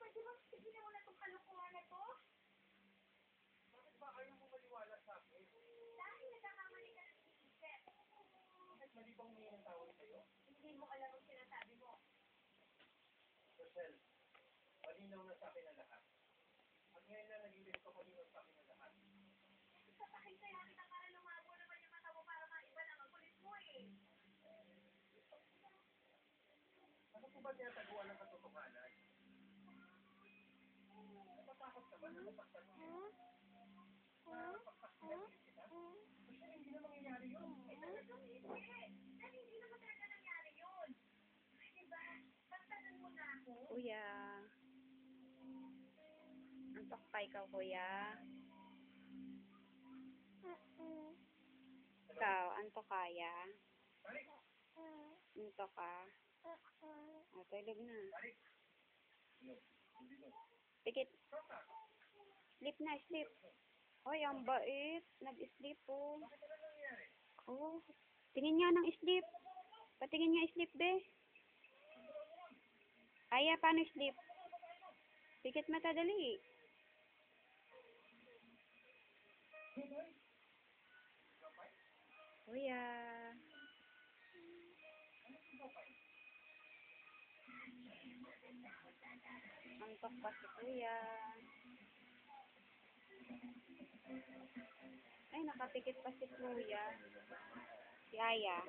pwede ba tigilan mo na itong kalukuhan na to? Bakit ba ayaw mo maniwala sa akin? Dahil nagkakamali ka ng iniisip. Bakit mali bang humingi ng tawad sa'yo? Hindi mo alam ang sinasabi mo. Rosel, malinaw na sa akin ang lahat. At ngayon na naging ganito malinaw sa akin ang lahat. Sasakin kaya kita para lumabo naman yung mata mo para maiba lang ang kulit mo eh. Ano po ba tinataguan ng katotohanan? Napatakot ka ba na napaktan mo? Napaktan kita? Kasi hindi na mangyayari yun. Eh talagang hindi. Dahil hindi naman talaga nangyari yun. Diba? Pagtanong mo na ako. Kuya. Antok pa ikaw, kuya. Ikaw, antok kaya? Balik! Antok ka? Tulog na. Balik! No, hindi no. Pikit. Stop na! Sleep na, sleep. Hoy, ang bait. Nag-sleep po. Bakit ano nangyayari? Oh, tingin nga ng sleep. Patingin nga sleep, be. Aya, paano sleep? Pikit mata, dali. Kuya. Antok pa si kuya. Ay, nakapikit pa si kuya. Si Aya.